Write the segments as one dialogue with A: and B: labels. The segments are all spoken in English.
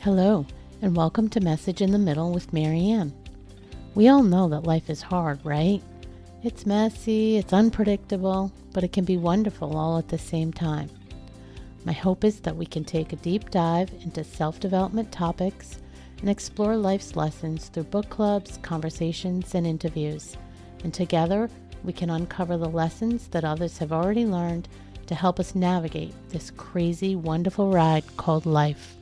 A: Hello, and welcome to Message in the Middle with Marianne. We all know that life is hard, right? It's messy, it's unpredictable, but it can be wonderful all at the same time. My hope is that we can take a deep dive into self-development topics and explore life's lessons through book clubs, conversations, and interviews. And together, we can uncover the lessons that others have already learned to help us navigate this crazy, wonderful ride called life.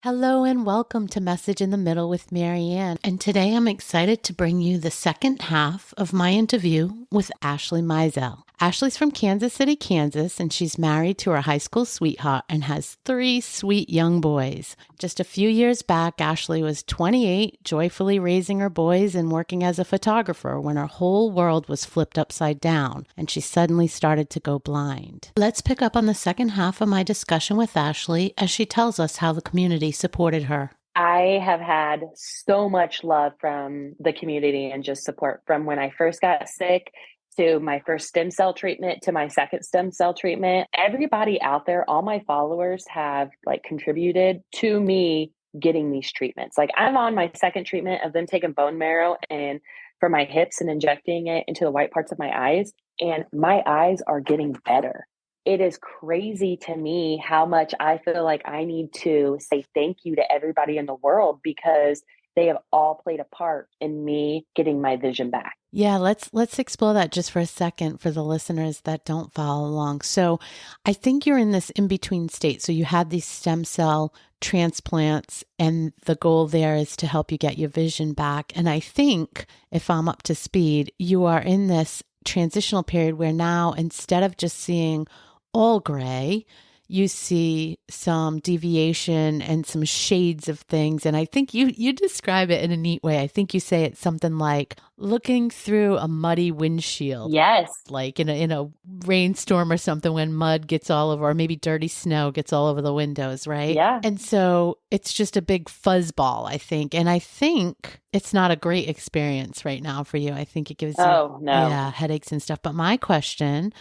A: Hello and welcome to Message in the Middle with Marianne. And today I'm excited to bring you the second half of my interview with Ashley Mizell. Ashley's from Kansas City, Kansas, and she's married to her high school sweetheart and has 3 sweet young boys. Just a few years back, Ashley was 28, joyfully raising her boys and working as a photographer when her whole world was flipped upside down and she suddenly started to go blind. Let's pick up on the second half of my discussion with Ashley as she tells us how the community supported her.
B: I have had so much love from the community and just support from when I first got sick to my first stem cell treatment to my second stem cell treatment. Everybody out there, all my followers have contributed to me getting these treatments. I'm on my second treatment of them taking bone marrow and for my hips and injecting it into the white parts of my eyes, and my eyes are getting better. It is crazy to me how much I feel like I need to say thank you to everybody in the world because they have all played a part in me getting my vision back.
A: Yeah, let's explore that just for a second for the listeners that don't follow along. So I think you're in this in-between state. So you had these stem cell transplants and the goal there is to help you get your vision back. And I think if I'm up to speed, you are in this transitional period where now instead of just seeing all gray, you see some deviation and some shades of things. And I think you describe it in a neat way. I think you say it's something like looking through a muddy windshield.
B: Yes.
A: Like in a rainstorm or something when mud gets all over, or maybe dirty snow gets all over the windows, right?
B: Yeah.
A: And so it's just a big fuzzball, I think. And I think it's not a great experience right now for you. I think it gives you headaches and stuff. But my question,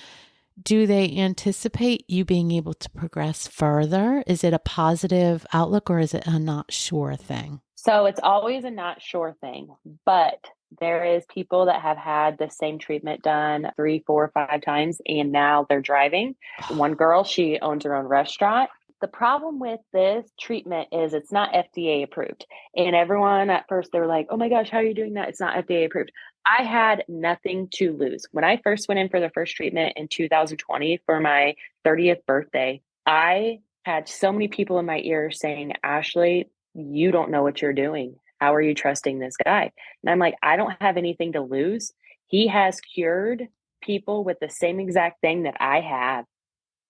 A: do they anticipate you being able to progress further? Is it a positive outlook or is it a not sure thing?
B: So it's always a not sure thing, but there is people that have had the same treatment done 3, 4, 5 times, and now they're driving. One girl, she owns her own restaurant. The problem with this treatment is it's not FDA approved. And everyone at first, they were like, oh my gosh, how are you doing that? It's not FDA approved. I had nothing to lose. When I first went in for the first treatment in 2020 for my 30th birthday, I had so many people in my ear saying, Ashley, you don't know what you're doing. How are you trusting this guy? And I'm like, I don't have anything to lose. He has cured people with the same exact thing that I have.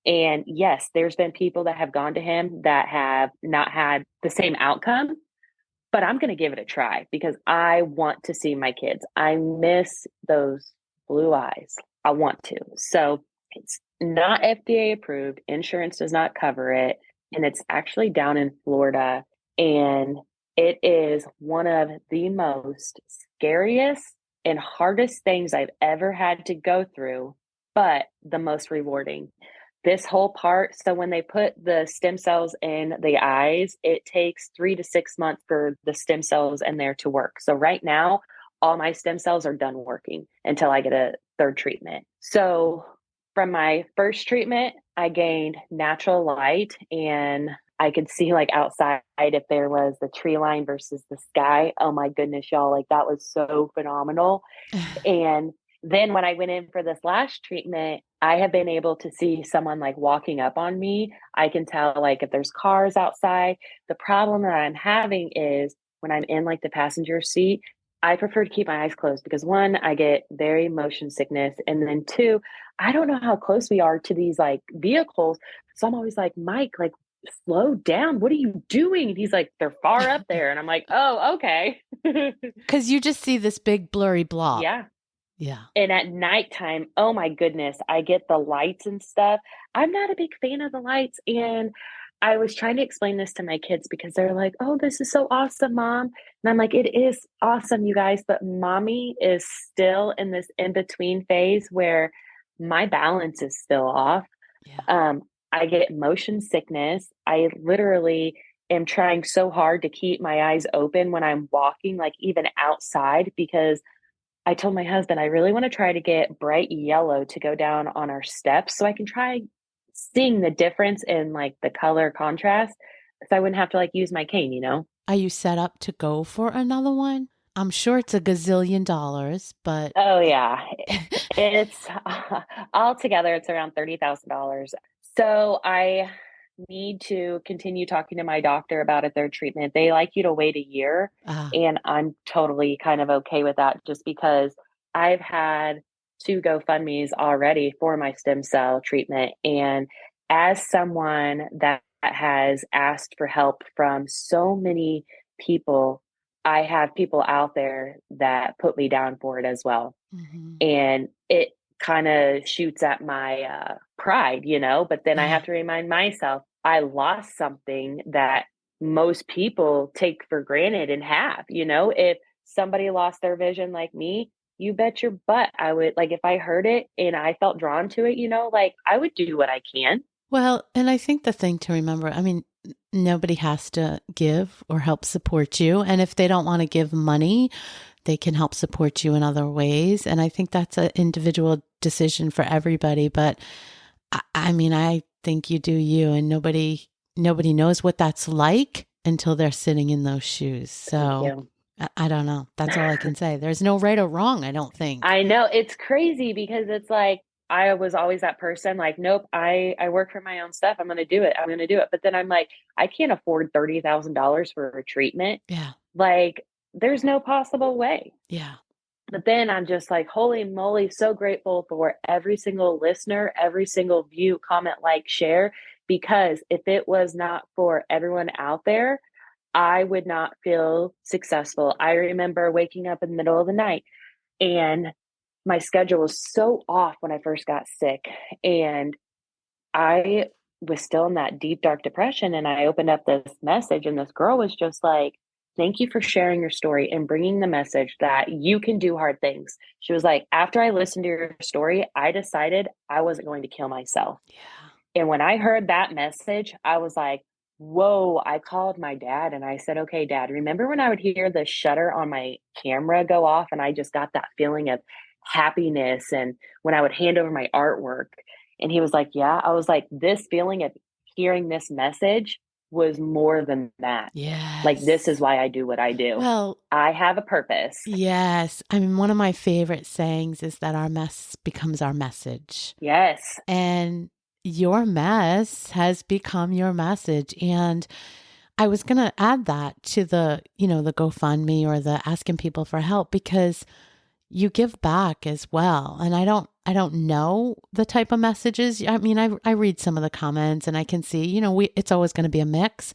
B: And yes, there's been people that have gone to him that have not had the same outcome, but I'm going to give it a try because I want to see my kids. I miss those blue eyes. I want to. So it's not FDA approved. Insurance does not cover it. And it's actually down in Florida. And it is one of the most scariest and hardest things I've ever had to go through, but the most rewarding. This whole part, so when they put the stem cells in the eyes, it takes 3 to 6 months for the stem cells in there to work. So right now, all my stem cells are done working until I get a third treatment. So from my first treatment, I gained natural light and I could see outside if there was the tree line versus the sky. Oh my goodness, y'all, that was so phenomenal. And then when I went in for this last treatment, I have been able to see someone walking up on me. I can tell if there's cars outside. The problem that I'm having is when I'm in the passenger seat, I prefer to keep my eyes closed because 1, I get very motion sickness. And then 2, I don't know how close we are to these vehicles. So I'm always like, Mike, slow down. What are you doing? And he's like, they're far up there. And I'm like, oh, okay.
A: Because you just see this big blurry blob.
B: Yeah.
A: Yeah.
B: And at nighttime, oh my goodness, I get the lights and stuff. I'm not a big fan of the lights. And I was trying to explain this to my kids because they're like, "Oh, this is so awesome, mom." And I'm like, "It is awesome, you guys, but mommy is still in this in-between phase where my balance is still off.
A: Yeah.
B: Um, I get motion sickness. I literally am trying so hard to keep my eyes open when I'm walking, like even outside, because I told my husband I really want to try to get bright yellow to go down on our steps so I can try seeing the difference in like the color contrast so I wouldn't have to like use my cane, you know?
A: Are you set up to go for another one? I'm sure it's a gazillion dollars, but
B: Oh yeah. It's altogether it's around $30,000. So I need to continue talking to my doctor about it, their treatment. They like you to wait a year,
A: ah,
B: and I'm totally kind of okay with that just because I've had 2 GoFundMe's already for my stem cell treatment. And as someone that has asked for help from so many people, I have people out there that put me down for it as well.
A: mhm.
B: And it kind of shoots at my pride, you know, but then I
A: Yeah.
B: have to remind myself I lost something that most people take for granted and have, you know, if somebody lost their vision like me, you bet your butt I would like if I heard it and I felt drawn to it, you know, like I would do what I can.
A: Well, and I think the thing to remember, I mean, nobody has to give or help support you. And if they don't want to give money, they can help support you in other ways. And I think that's an individual decision for everybody. But I mean, I think you do you, and nobody knows what that's like until they're sitting in those shoes.
B: Thank
A: So
B: you.
A: I don't know. That's all I can say. There's no right or wrong, I don't think.
B: I know it's crazy because it's like I was always that person like, nope, I work for my own stuff. I'm going to do it. I'm going to do it. But then I'm like, I can't afford $30,000 for a treatment.
A: Yeah.
B: Like, there's no possible way.
A: Yeah.
B: But then I'm just like, holy moly, so grateful for every single listener, every single view, comment, like, share. Because if it was not for everyone out there, I would not feel successful. I remember waking up in the middle of the night and my schedule was so off when I first got sick. And I was still in that deep, dark depression. And I opened up this message, and this girl was just like, "Thank you for sharing your story and bringing the message that you can do hard things." She was like, "After I listened to your story, I decided I wasn't going to kill myself."
A: Yeah.
B: And when I heard that message, I was like, whoa, I called my dad and I said, "Okay, dad, remember when I would hear the shutter on my camera go off and I just got that feeling of happiness and when I would hand over my artwork?" And he was like, "Yeah." I was like, this feeling of hearing this message was more than that. Like, this is
A: Yes.
B: why I do what I do.
A: Well,
B: I have a purpose.
A: yes. I mean, one of my favorite sayings is that our mess becomes our message.
B: Yes.
A: And your mess has become your message. And I was going to add that to the GoFundMe or the asking people for help because you give back as well. And I don't know the type of messages. I mean, I read some of the comments and I can see, it's always going to be a mix,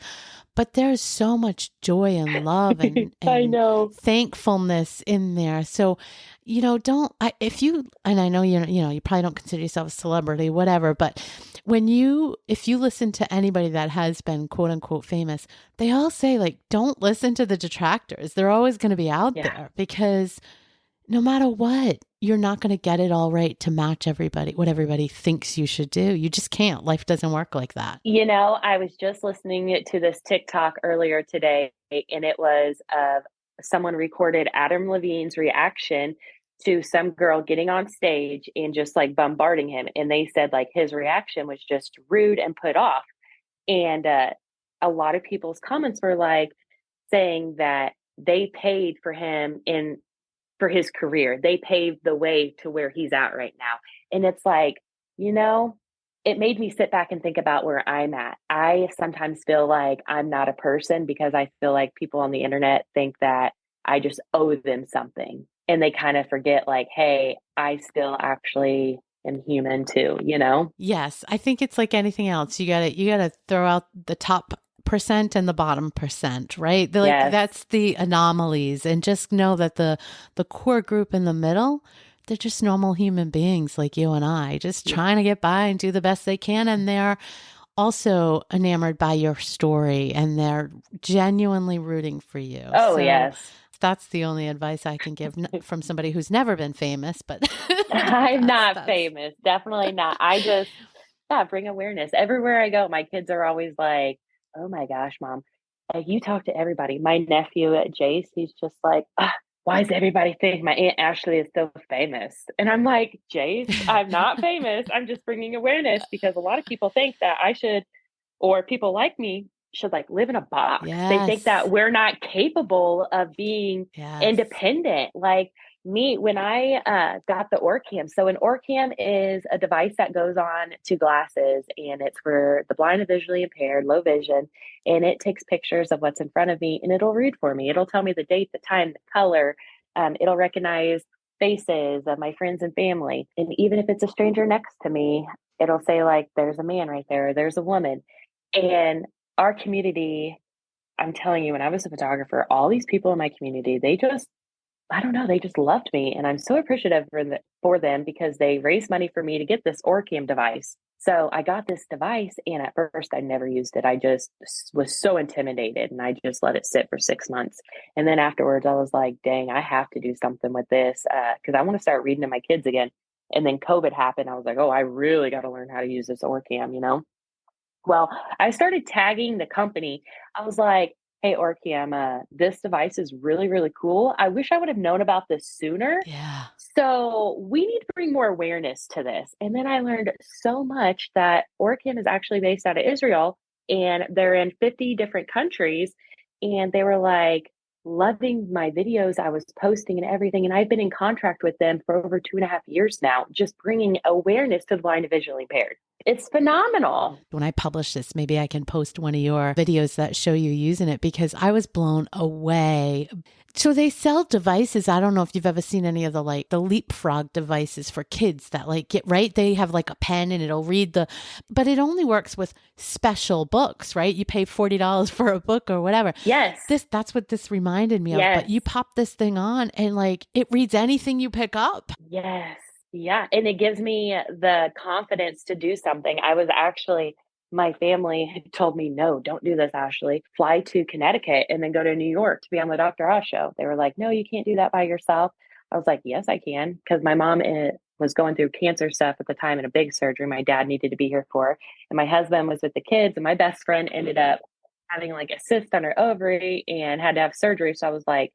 A: but there's so much joy and love and,
B: I
A: and
B: know.
A: thankfulness in there. So, if you, and I know you probably don't consider yourself a celebrity, whatever, but if you listen to anybody that has been quote unquote famous, they all say like, don't listen to the detractors. They're always going to be out
B: Yeah.
A: there because no matter what, you're not going to get it all right to match what everybody thinks you should do. You just can't. Life doesn't work like that.
B: You know, I was just listening to this TikTok earlier today, and it was someone recorded Adam Levine's reaction to some girl getting on stage and just like bombarding him. And they said like his reaction was just rude and put off. And a lot of people's comments were like saying that they paid for him in for his career. They paved the way to where he's at right now. And it's like, you know, it made me sit back and think about where I'm at. I sometimes feel like I'm not a person because I feel like people on the internet think that I just owe them something. And they kind of forget, like, hey, I still actually am human too, you know?
A: Yes, I think it's like anything else. You gotta throw out the top percent and the bottom percent, right?
B: Yes.
A: That's the anomalies, and just know that the core group in the middle, they're just normal human beings like you and I, just trying to get by and do the best they can, and they're also enamored by your story and they're genuinely rooting for you.
B: Oh,
A: So
B: yes.
A: that's the only advice I can give from somebody who's never been famous, but
B: I'm not
A: that's
B: famous. Definitely not. I just, yeah, bring awareness. Everywhere I go, my kids are always like, oh my gosh, mom, you talk to everybody. My nephew at Jace, he's just like, why does everybody think my Aunt Ashley is so famous? And I'm like, Jace, I'm not famous. I'm just bringing awareness because a lot of people think that I should, or people like me should like live in a box. They think that
A: yes.
B: we're not capable of being
A: Yes.
B: independent. Like me, when I got the Orcam. So an Orcam is a device that goes on to glasses, and it's for the blind and visually impaired, low vision, and it takes pictures of what's in front of me, and it'll read for me. It'll tell me the date, the time, the color. It'll recognize faces of my friends and family, and even if it's a stranger next to me, it'll say like, "There's a man right there, or there's a woman." And our community, I'm telling you, when I was a photographer, all these people in my community, they just, I don't know, they just loved me. And I'm so appreciative for them because they raised money for me to get this Orcam device. So I got this device, and at first I never used it. I just was so intimidated, and I just let it sit for 6 months. And then afterwards, I was like, dang, I have to do something with this because I want to start reading to my kids again. And then COVID happened. I was like, oh, I really got to learn how to use this Orcam. Well, I started tagging the company. I was like, hey, Orcam, this device is really, really cool. I wish I would have known about this sooner.
A: Yeah.
B: So we need to bring more awareness to this. And then I learned so much that Orcam is actually based out of Israel, and they're in 50 different countries. And they were like loving my videos I was posting and everything. And I've been in contract with them for over 2.5 years now, just bringing awareness to the blind and visually impaired. It's phenomenal.
A: When I publish this, maybe I can post one of your videos that show you using it because I was blown away. So they sell devices. I don't know if you've ever seen any of the leapfrog devices for kids that like get right. They have like a pen and it'll read but it only works with special books, right? You pay $40 for a book or whatever.
B: Yes.
A: That's what this reminded me of. But
B: Yes.
A: you pop this thing on and like it reads anything you pick up.
B: Yes. Yeah. And it gives me the confidence to do something. I was actually, my family told me, no, don't do this, Ashley. Fly to Connecticut and then go to New York to be on the Dr. Oz show. They were like, no, you can't do that by yourself. I was like, yes, I can. Because my mom was going through cancer stuff at the time and a big surgery my dad needed to be here for. And my husband was with the kids, and my best friend ended up having like a cyst on her ovary and had to have surgery. So I was like,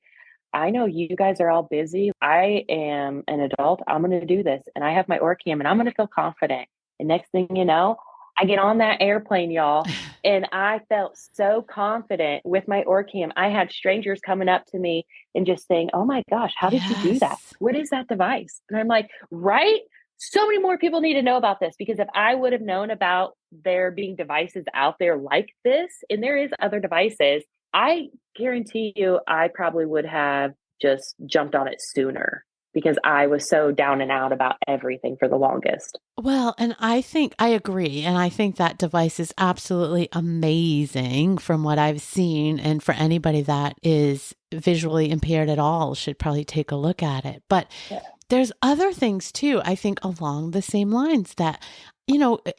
B: I know you guys are all busy. I am an adult. I'm going to do this. And I have my Orcam, and I'm going to feel confident. And next thing you know, I get on that airplane, y'all. And I felt so confident with my Orcam. I had strangers coming up to me and just saying, oh my gosh, how did you do that?
A: Yes.
B: What is that device? And I'm like, right? So many more people need to know about this, because if I would have known about there being devices out there like this, and there is other devices, I guarantee you I probably would have just jumped on it sooner because I was so down and out about everything for the longest.
A: Well, and I think I agree. And I think that device is absolutely amazing from what I've seen. And for anybody that is visually impaired at all should probably take a look at it. But
B: Yeah.
A: there's other things too, I think along the same lines that,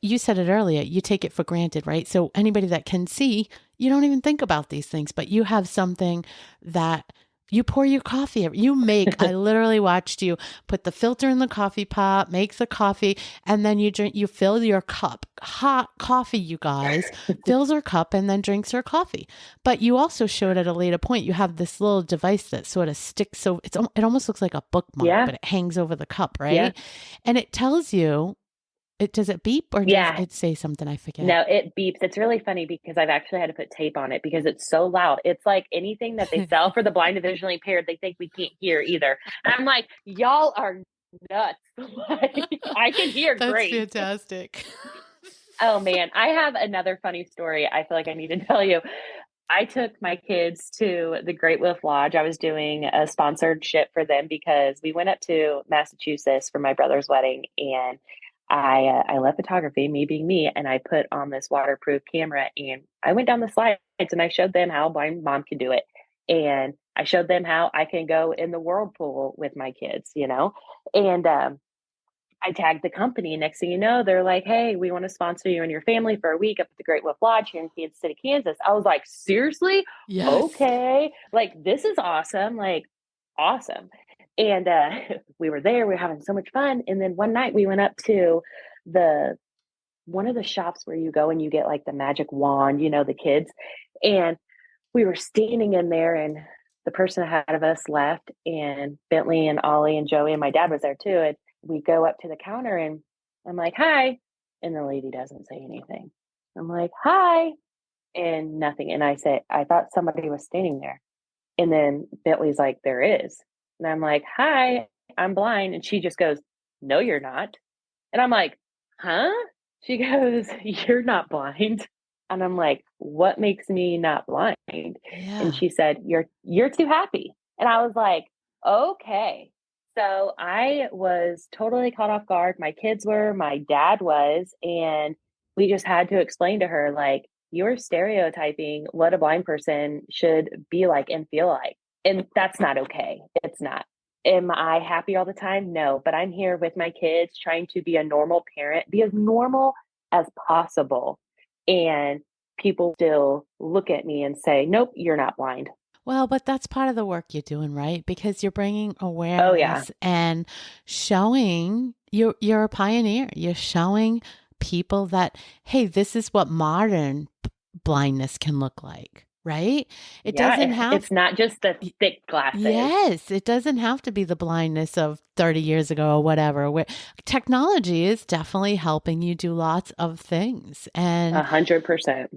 A: you said it earlier, you take it for granted, right? So anybody that can see, you don't even think about these things, but you have something that you pour your coffee. I literally watched you put the filter in the coffee pot, make the coffee, and then you fill your cup. Hot coffee, you guys, fills her cup and then drinks her coffee. But you also showed at a later point, you have this little device that sort of sticks. So it almost looks like a bookmark,
B: Yeah.
A: but it hangs over the cup, right?
B: Yeah.
A: And it tells you, does it beep or does
B: Yeah.
A: it say something? I forget.
B: No, it beeps. It's really funny because I've actually had to put tape on it because it's so loud. It's like anything that they sell for the blind and visually impaired, they think we can't hear either. And I'm like, y'all are nuts. Like, I can hear
A: That's
B: great.
A: fantastic.
B: Oh man, I have another funny story I feel like I need to tell you. I took my kids to the Great Wolf Lodge. I was doing a sponsorship for them because we went up to Massachusetts for my brother's wedding, and I love photography, me being me, and I put on this waterproof camera, and I went down the slides and I showed them how blind mom can do it, and I showed them how I can go in the whirlpool with my kids, and I tagged the company. Next thing you know, they're like, hey, we want to sponsor you and your family for a week up at the Great Wolf Lodge here in Kansas City, Kansas. I was like, seriously?
A: Yes.
B: Okay. Like, this is awesome. Like, awesome. And we were there. We were having so much fun. And then one night we went up to the one of the shops where you go and you get like the magic wand, the kids. And we were standing in there, and the person ahead of us left, and Bentley and Ollie and Joey and my dad was there too. And we go up to the counter, and I'm like, hi. And the lady doesn't say anything. I'm like, hi. And nothing. And I said, I thought somebody was standing there. And then Bentley's like, there is. And I'm like, hi, I'm blind. And she just goes, no, you're not. And I'm like, huh? She goes, you're not blind. And I'm like, what makes me not blind? And
A: Yeah.
B: she said, you're too happy. And I was like, okay. So I was totally caught off guard. My kids were, my dad was, and we just had to explain to her, like, you're stereotyping what a blind person should be like and feel like. And that's not okay. It's not. Am I happy all the time? No, but I'm here with my kids trying to be a normal parent, be as normal as possible. And people still look at me and say, nope, you're not blind.
A: Well, but that's part of the work you're doing, right? Because you're bringing
B: Oh, yeah.
A: awareness and showing you're a pioneer. You're showing people that, hey, this is what modern blindness can look like, right? It doesn't
B: Yeah.
A: have
B: It's not just the thick glasses.
A: Yes, it doesn't have to be the blindness of 30 years ago or whatever. Where technology is definitely helping you do lots of things. And
B: 100%.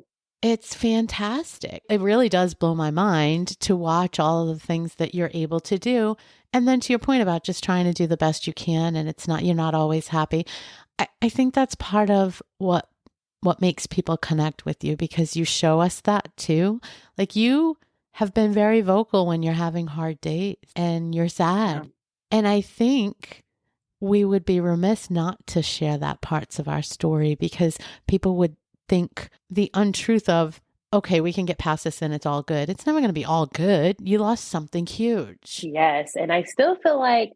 A: it's fantastic. It really does blow my mind to watch all of the things that you're able to do. And then to your point about just trying to do the best you can, and you're not always happy. I think that's part of what makes people connect with you, because you show us that too. Like, you have been very vocal when you're having hard days and you're sad.
B: Yeah.
A: And I think we would be remiss not to share that parts of our story, because people would think the untruth of, okay, we can get past this and it's all good. It's never going to be all good. You lost something huge.
B: Yes. And I still feel like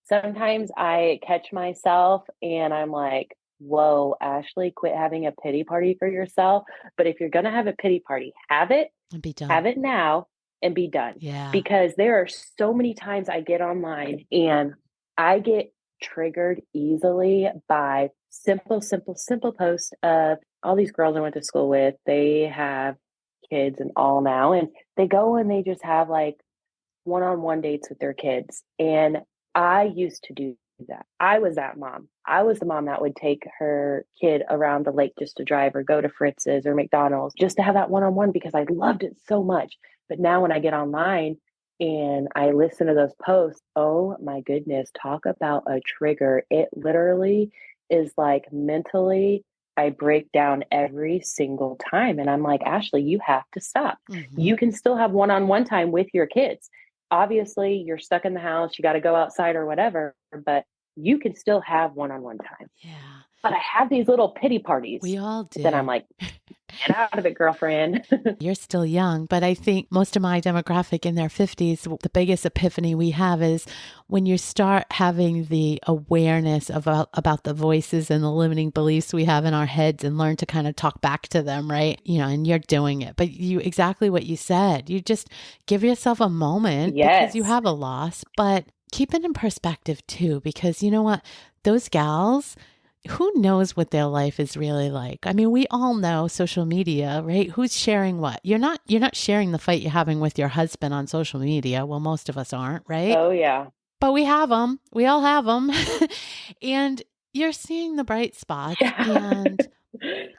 B: sometimes I catch myself and I'm like, whoa, Ashley, quit having a pity party for yourself. But if you're going to have a pity party, have
A: And be done.
B: it now and be done.
A: Yeah.
B: Because there are so many times I get online and I get triggered easily by simple posts of all these girls I went to school with. They have kids and all now, and they go and they just have like one-on-one dates with their kids. And I used to do that. I was that mom. I was the mom that would take her kid around the lake just to drive, or go to Fritz's or McDonald's just to have that one-on-one, because I loved it so much. But now when I get online and I listen to those posts, oh my goodness, talk about a trigger. It literally is like mentally, I break down every single time. And I'm like, Ashley, you have to stop.
A: Mm-hmm.
B: You can still have one-on-one time with your kids. Obviously, you're stuck in the house, you got to go outside or whatever, but you can still have one-on-one time.
A: Yeah.
B: But I have these little pity parties.
A: We all do.
B: That I'm like, get out of it, girlfriend.
A: You're still young, but I think most of my demographic in their 50s, the biggest epiphany we have is when you start having the awareness about the voices and the limiting beliefs we have in our heads, and learn to kind of talk back to them, right? And you're doing it. But exactly what you said, you just give yourself a moment.
B: Yes.
A: Because you have a loss, but keep it in perspective too, because you know what? Those gals, who knows what their life is really like? I mean, we all know social media, right? Who's sharing what? You're not sharing the fight you're having with your husband on social media. Well, most of us aren't, right?
B: Oh, yeah.
A: But we have them. We all have them. And you're seeing the bright spots.
B: Yeah.
A: And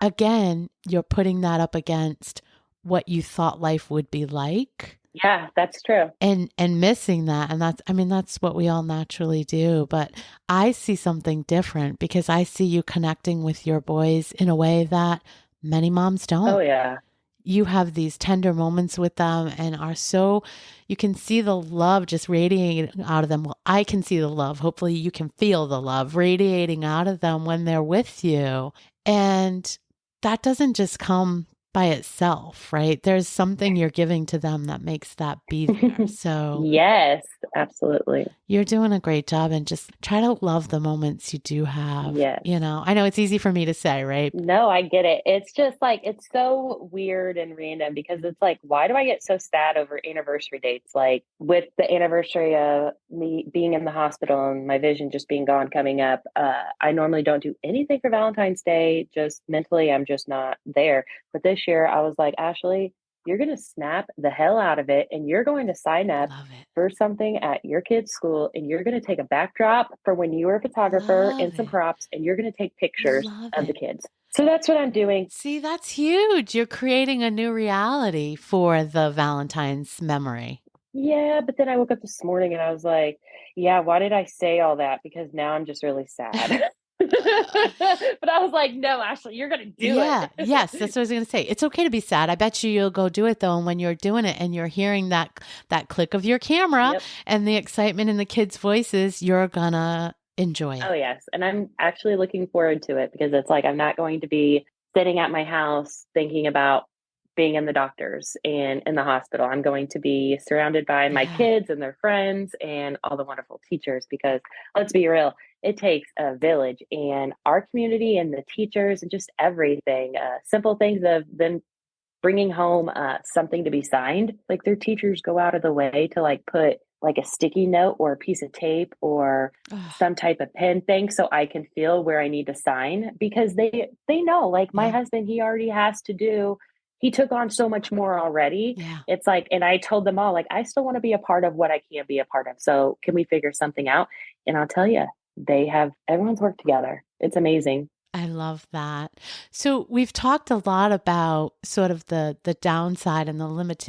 A: again, you're putting that up against what you thought life would be like.
B: Yeah, that's true.
A: And missing that. And that's what we all naturally do. But I see something different, because I see you connecting with your boys in a way that many moms don't.
B: Oh, yeah.
A: You have these tender moments with them, and you can see the love just radiating out of them. Well, I can see the love. Hopefully you can feel the love radiating out of them when they're with you. And that doesn't just come by itself, right? There's something you're giving to them that makes that be there. So
B: Yes, absolutely.
A: you're doing a great job, and just try to love the moments you do have.
B: Yes.
A: I know it's easy for me to say, right?
B: No, I get it. It's just like, it's so weird and random because it's like, why do I get so sad over anniversary dates? Like with the anniversary of me being in the hospital and my vision just being gone coming up, I normally don't do anything for Valentine's Day. Just mentally, I'm just not there. But this year I was like, Ashley, you're going to snap the hell out of it and you're going to sign up
A: Love it.
B: for something at your kid's school and you're going to take a backdrop for when you were a photographer and
A: Love
B: some
A: it.
B: props and you're going to take pictures
A: Love
B: of the
A: it.
B: kids. So that's what I'm doing.
A: See, that's huge. You're creating a new reality for the Valentine's memory.
B: Yeah, but then I woke up this morning and I was like, yeah, why did I say all that? Because now I'm just really sad. But I was like, no, Ashley, you're going to do
A: Yeah, yes,
B: it.
A: that's what I was going to say. It's okay to be sad. I bet you'll go do it though. And when you're doing it and you're hearing that click of your camera
B: Yep.
A: and the excitement in the kids' voices, you're gonna enjoy
B: Oh,
A: it.
B: yes. And I'm actually looking forward to it because it's like I'm not going to be sitting at my house thinking about being in the doctors and in the hospital. I'm going to be surrounded by my
A: Yeah.
B: kids and their friends and all the wonderful teachers because let's be real, it takes a village and our community and the teachers and just everything. Simple things of them bringing home something to be signed. Like their teachers go out of the way to like put like a sticky note or a piece of tape or
A: Oh,
B: some type of pen thing so I can feel where I need to sign because they know like my
A: yeah.
B: husband he already has to do he took on so much more already.
A: Yeah.
B: It's like and I told them all like I still want to be a part of what I can't be a part of. So can we figure something out? And I'll tell you, everyone's worked together. It's amazing.
A: I love that. So we've talked a lot about sort of the downside and the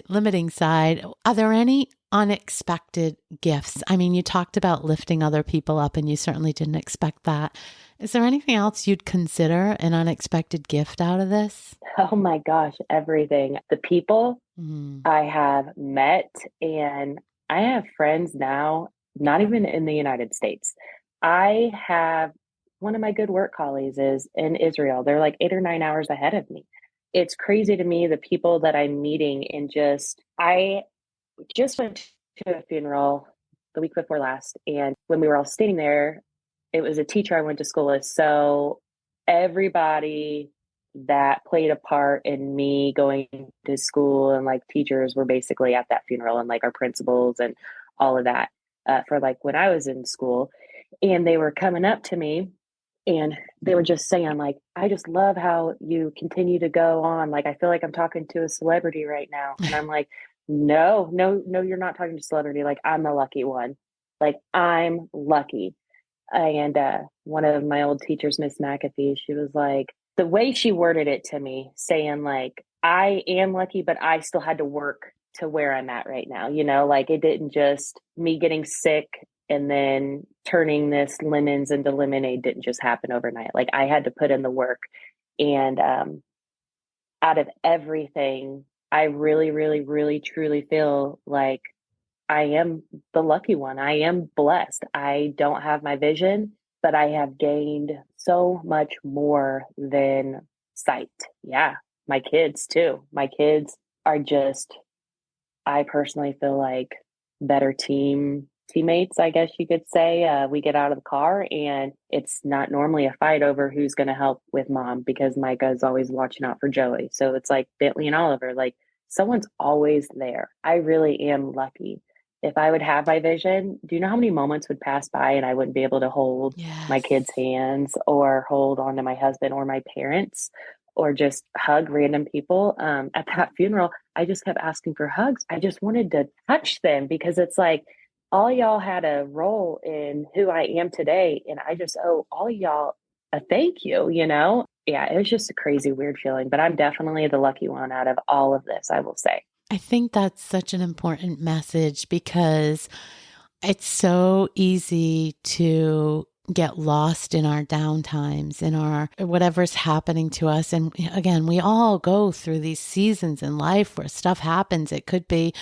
A: limiting side. Are there any unexpected gifts? I mean, you talked about lifting other people up, and you certainly didn't expect that. Is there anything else you'd consider an unexpected gift out of this?
B: Oh my gosh, everything. The people
A: Mm.
B: I have met, and I have friends now, not even in the United States. I have one of my good work colleagues is in Israel. They're like 8 or 9 hours ahead of me. It's crazy to me the people that I'm meeting, and I just went to a funeral the week before last. And when we were all standing there, it was a teacher I went to school with. So everybody that played a part in me going to school and like teachers were basically at that funeral and like our principals and all of that for like when I was in school. And they were coming up to me and they were just saying like, I just love how you continue to go on. Like, I feel like I'm talking to a celebrity right now. And I'm like, no, no, no, you're not talking to a celebrity. Like, I'm the lucky one. Like, I'm lucky. And one of my old teachers, Miss McAfee, she was like, the way she worded it to me, saying like, I am lucky, but I still had to work to where I'm at right now. You know, like it didn't just me getting sick and then turning this lemons into lemonade didn't just happen overnight. Like I had to put in the work. And out of everything, I really, really, really, truly feel like I am the lucky one. I am blessed. I don't have my vision, but I have gained so much more than sight. Yeah. My kids too. My kids are just, I personally feel like better teammates, I guess you could say. We get out of the car and it's not normally a fight over who's going to help with mom because Micah is always watching out for Joey. So it's like Bentley and Oliver, like someone's always there. I really am lucky. If I would have my vision, do you know how many moments would pass by and I wouldn't be able to hold my
A: Yes.
B: kids' hands or hold on to my husband or my parents or just hug random people? At that funeral, I just kept asking for hugs. I just wanted to touch them because it's like all y'all had a role in who I am today. And I just owe all y'all a thank you, you know? Yeah, it was just a crazy, weird feeling, but I'm definitely the lucky one out of all of this, I will say.
A: I think that's such an important message because it's so easy to get lost in our downtimes, in our whatever's happening to us. And again, we all go through these seasons in life where stuff happens. It could be,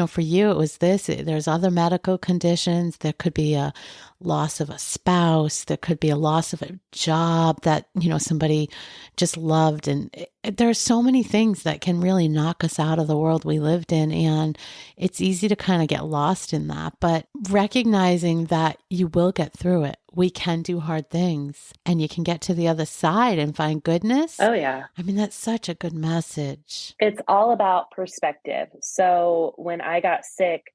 A: for you, it was this, there's other medical conditions. There could be a loss of a spouse. There could be a loss of a job that, somebody just loved. And there are so many things that can really knock us out of the world we lived in. And it's easy to kind of get lost in that, but recognizing that you will get through it. We can do hard things and you can get to the other side and find goodness.
B: Oh, yeah.
A: I mean, that's such a good message.
B: It's all about perspective. So when I got sick,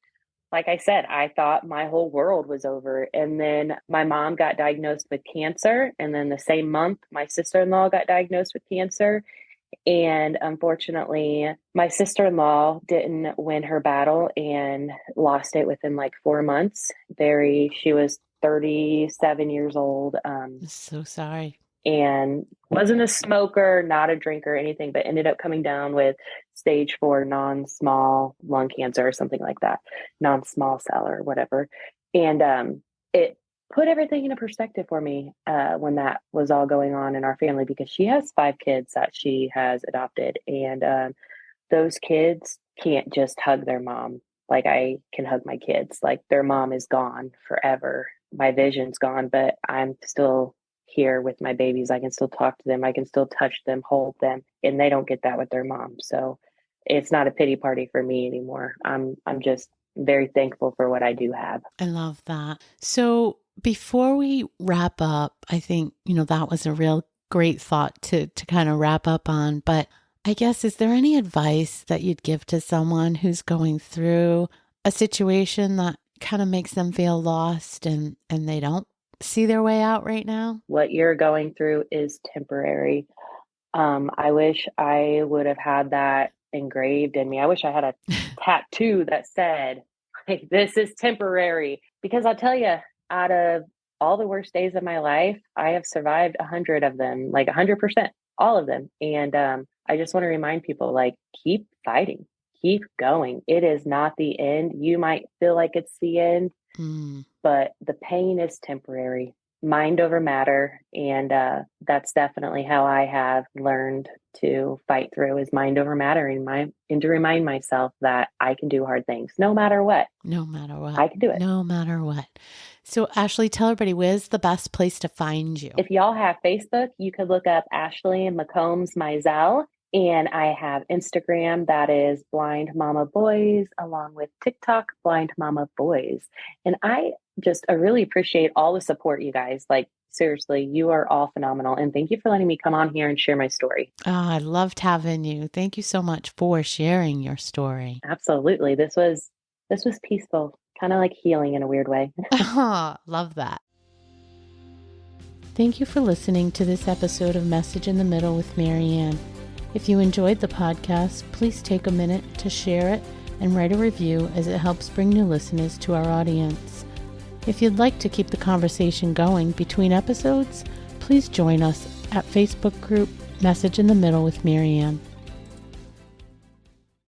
B: like I said, I thought my whole world was over. And then my mom got diagnosed with cancer. And then the same month, my sister-in-law got diagnosed with cancer. And unfortunately, my sister-in-law didn't win her battle and lost it within like 4 months. She was 37 years old.
A: I'm so sorry.
B: And wasn't a smoker, not a drinker, anything, but ended up coming down with stage 4 non-small lung cancer or something like that, non-small cell or whatever. And it put everything into perspective for me when that was all going on in our family, because she has 5 kids that she has adopted. And those kids can't just hug their mom like I can hug my kids. Like, their mom is gone forever. My vision's gone, but I'm still here with my babies. I can still talk to them. I can still touch them, hold them, and they don't get that with their mom. So it's not a pity party for me anymore. I'm just very thankful for what I do have.
A: I love that. So before we wrap up, I think, that was a real great thought to kind of wrap up on, but I guess, is there any advice that you'd give to someone who's going through a situation that kind of makes them feel lost and they don't see their way out right now?
B: What you're going through is temporary. I wish I would have had that engraved in me. I wish I had a tattoo that said, like, this is temporary. Because I'll tell you, out of all the worst days of my life, I have survived 100 of them, like 100%, all of them. And I just want to remind people, like, keep fighting, keep going. It is not the end. You might feel like it's the end, but the pain is temporary. Mind over matter. And that's definitely how I have learned to fight through, is mind over matter, and to remind myself that I can do hard things no matter what.
A: No matter what.
B: I can do it.
A: No matter what. So Ashley, tell everybody, where's the best place to find you?
B: If y'all have Facebook, you could look up Ashley McCombs Mizell. And I have Instagram, that is Blind Mama Boys, along with TikTok, Blind Mama Boys. And I really appreciate all the support, you guys. Like, seriously, you are all phenomenal. And thank you for letting me come on here and share my story.
A: Oh, I loved having you. Thank you so much for sharing your story.
B: Absolutely. This was peaceful, kind of like healing in a weird way.
A: Oh, love that. Thank you for listening to this episode of Message in the Middle with Marianne. If you enjoyed the podcast, please take a minute to share it and write a review, as it helps bring new listeners to our audience. If you'd like to keep the conversation going between episodes, please join us at Facebook group Message in the Middle with Marianne.